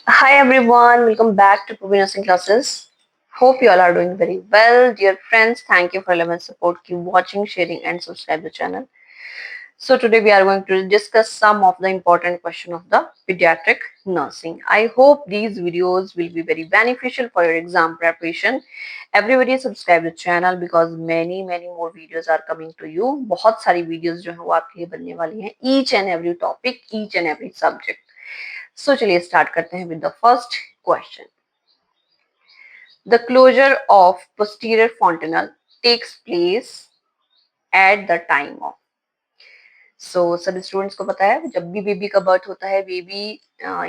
Hi everyone, welcome back to Pubi Nursing Classes. Hope you all are doing very well. Dear friends, thank you for your love and support. Keep watching, sharing and subscribe the channel. So today we are going to discuss some of the important questions of the pediatric nursing. I hope these videos will be very beneficial for your exam preparation. Everybody subscribe the channel because many more videos are coming to you. बहुत सारी videos जो हैं वो आपके लिए बनने वाली हैं. Each and every topic, each and every subject. So चलिए start करते हैं with the first question. The closure of posterior fontanelle takes place at the time of. So सभी स्टूडेंट्स को पता है जब भी बेबी का बर्थ होता है baby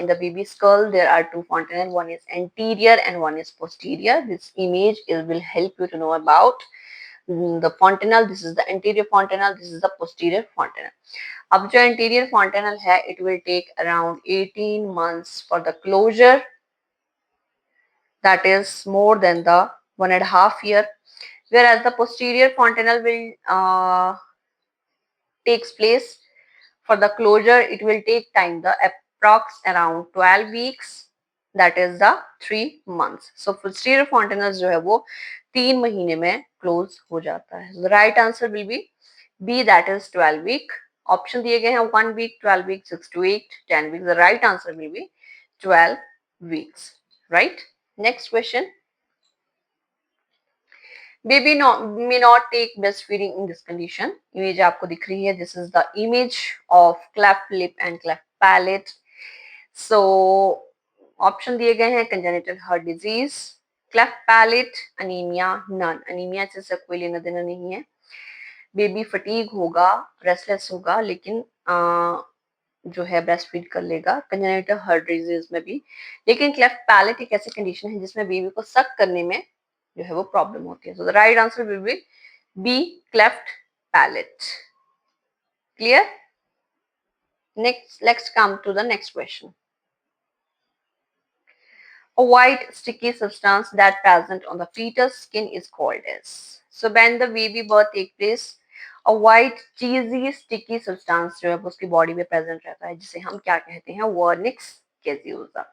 in the baby skull there are two fontanelles, one is anterior and one is posterior. This image will help you to know about the fontanelle. This is the anterior fontanelle, this is the posterior fontanelle. अब जो anterior fontanelle है it will take around 18 months for the closure, that is more than the 1.5 year, whereas the posterior fontanelle will takes place for the closure. It will take time, the approx around 12 weeks, that is the 3 months. So posterior fontanelle जो है वो 3 महीने में close हो जाता है. The right answer will be B, that is 12 week. Option दिए गए हैं 1 week, 12 weeks, 6 to 8, 10 weeks. The right answer will be 12 weeks. Right? Next question. Baby may not take breastfeeding in this condition. Image आपको दिख रही है. This is the image of cleft lip and cleft palate. So option दिए गए हैं congenital heart disease, cleft palate, anemia, none. Anemia से कोई लेना देना नहीं है. बेबी फटीग होगा, रेस्टलेस होगा, लेकिन जो है ब्रेस्ट फीड कर लेगा. कंजेनिटल हार्ट डिजीज में भी, लेकिन क्लेफ्ट पैलेट एक ऐसी कंडीशन है जिसमें बेबी को सक करने में जो है वो प्रॉब्लम होती है. So the right answer will be B, cleft palate. Clear? Next, let's come to the next question. A white sticky substance that present on the fetus skin is called as. So when the baby birth take place, a white cheesy sticky substance जो है उसकी body में present रहता है जिसे हम क्या कहते हैं, वर्निक्स कैजियोसा.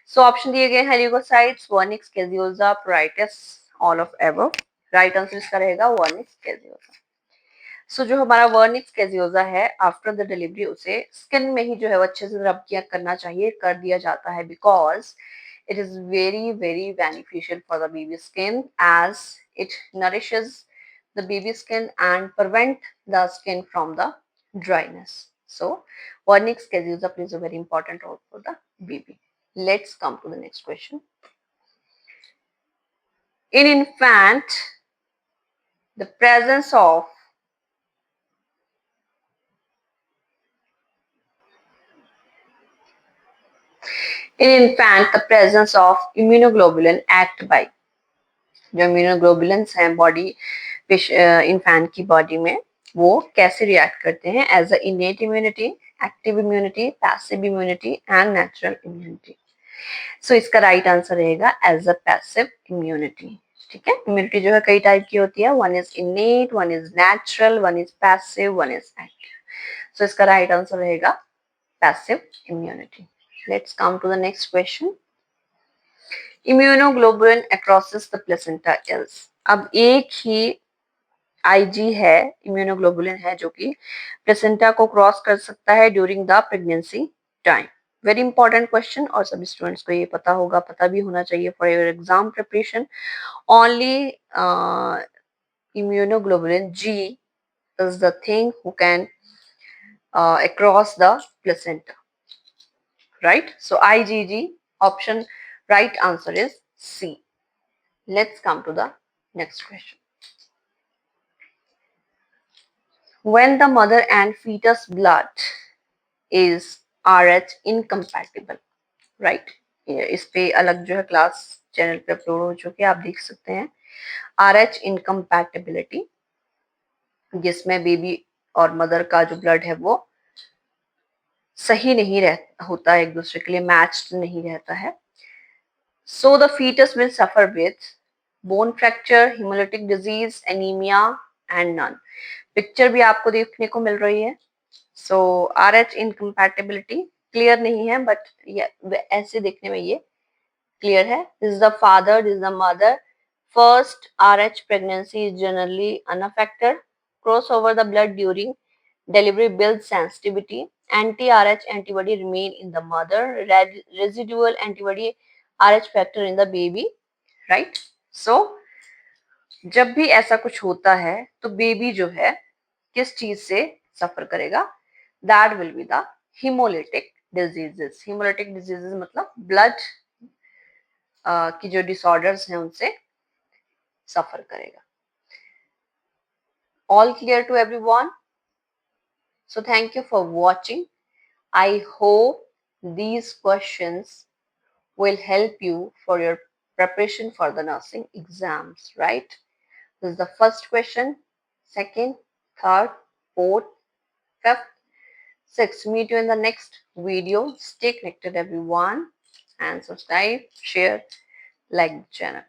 सो ऑप्शन दिए गए हैं leucocytes, vernix caseosa, pruritus, all of above. Right answer इसका रहेगा वर्निक्स कैजियोसा. सो जो हमारा वर्निक्स कैजियोसा है आफ्टर द डिलीवरी उसे स्किन में ही जो है वो अच्छे से रब किया करना चाहिए, कर दिया जाता है, because it is very beneficial for the baby skin as it nourishes the baby skin and prevent the skin from the dryness. So vernix caseosa plays a very important role for the baby. Let's come to the next question. In infant, the presence of immunoglobulin act by, जो immunoglobulins हैं body infant की body में वो कैसे react करते हैं as a innate immunity, active immunity, passive immunity and natural immunity. So इसका right answer रहेगा एज अ पैसिव इम्यूनिटी. ठीक है, इम्यूनिटी जो है कई टाइप की होती है, one is innate, one is natural, one is passive, one is active. So इसका राइट आंसर रहेगा passive immunity. Let's come to the next question. Immunoglobulin across the placenta is. अब एक ही आईजी है, इम्यूनोग्लोबुलिन है जो कि प्लेसेंटा को cross कर सकता है during the pregnancy time. Very important question और सभी स्टूडेंट्स को ये पता होगा, पता भी होना चाहिए for your exam preparation. Only immunoglobulin G is the thing who can across the placenta, right? So IgG option, right answer is C. Let's come to the next question. When the mother and fetus blood is RH incompatible, right? इस पे अलग जो है class channel पे upload हो चुके हैं, आप देख सकते हैं. RH इनकम्पैटिबिलिटी, जिसमें बेबी और मदर का जो ब्लड है वो सही नहीं होता है, एक दूसरे के लिए मैच्ड नहीं रहता है. So the foetus will suffer with bone fracture, haemolytic disease, anaemia and none. Picture भी आपको देखने को मिल रही है. सो RH इनकम्पैटिबिलिटी, क्लियर नहीं है, बट ऐसे देखने में ये क्लियर है. This is the father, this is the mother. First RH pregnancy is generally unaffected. Crossover the blood during delivery builds sensitivity. Anti-RH antibody remain in the mother. Residual antibody RH factor in the baby. Right? So जब भी ऐसा कुछ होता है तो baby जो है किस चीज से सफर करेगा? That will be the haemolytic diseases. Haemolytic diseases मतलब ब्लड की जो डिसऑर्डर्स हैं उनसे सफर करेगा. All clear to everyone? So thank you for watching. I hope these questions will help you for your preparation for the nursing exams, right? This is the first question, second, third, fourth, fifth, sixth. Meet you in the next video. Stay connected, everyone, and subscribe, share, like the channel.